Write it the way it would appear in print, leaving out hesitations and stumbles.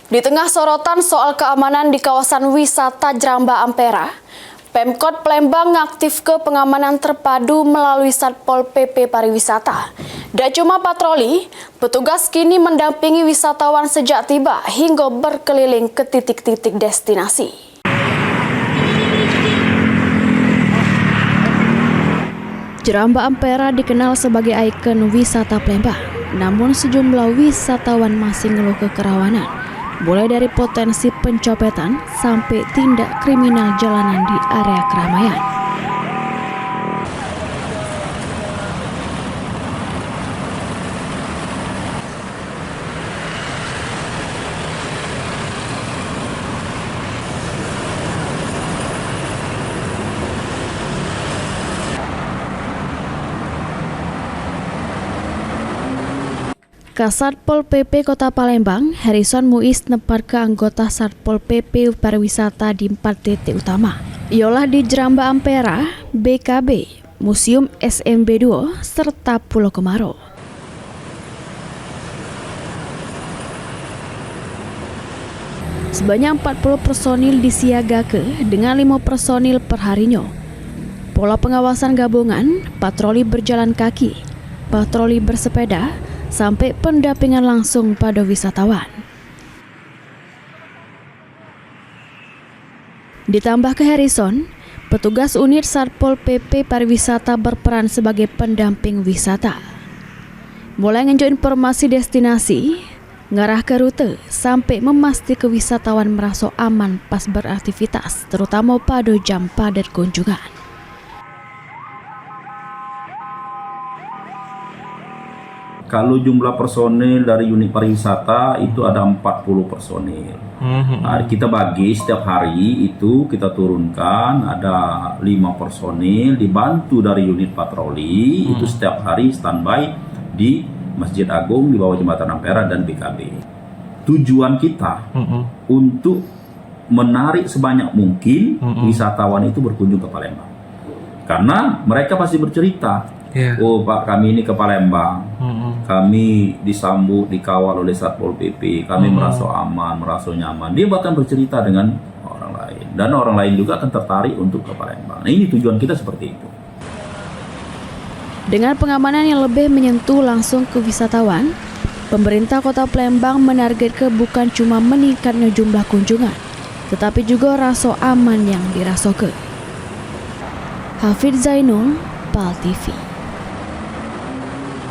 Di tengah sorotan soal keamanan di kawasan wisata Jeramba Ampera, Pemkot Palembang ngaktif ke pengamanan terpadu melalui Satpol PP Pariwisata. Dan cuma patroli, petugas kini mendampingi wisatawan sejak tiba hingga berkeliling ke titik-titik destinasi. Jeramba Ampera dikenal sebagai ikon wisata Palembang, namun sejumlah wisatawan masih ngeluh kekerawanan. Mulai dari potensi pencopetan sampai tindak kriminal jalanan di area keramaian. Kasatpol PP Kota Palembang, Harrison Muiz nepar ke anggota Satpol PP Pariwisata di 4 titik utama. Ialah di Jeramba Ampera, BKB, Museum SMB2, serta Pulau Kemarau. Sebanyak 40 personil disiagakan dengan 5 personil per harinya. Pola pengawasan gabungan, patroli berjalan kaki, patroli bersepeda, sampai pendampingan langsung pada wisatawan. Ditambah ke Harrison, petugas unit Satpol PP Pariwisata berperan sebagai pendamping wisata. Mulai ngejo informasi destinasi, ngarah ke rute, sampai memastikan wisatawan merasa aman pas beraktivitas, terutama pada jam padat kunjungan. Kalau jumlah personil dari unit pariwisata itu ada 40 personil. Nah, kita bagi setiap hari itu kita turunkan ada 5 personil dibantu dari unit patroli itu setiap hari standby di Masjid Agung di bawah Jembatan Ampera dan BKB. Tujuan kita untuk menarik sebanyak mungkin wisatawan itu berkunjung ke Palembang. Karena mereka pasti bercerita, oh Pak, kami ini ke Palembang, kami disambut, dikawal oleh Satpol PP, kami merasa aman, merasa nyaman. Dia bahkan bercerita dengan orang lain, dan orang lain juga akan tertarik untuk ke Palembang. Nah, ini tujuan kita seperti itu. Dengan pengamanan yang lebih menyentuh langsung ke wisatawan, pemerintah Kota Palembang menargetkan bukan cuma meningkatnya jumlah kunjungan, tetapi juga rasa aman yang dirasakan. Hafid Zainul, PAL TV.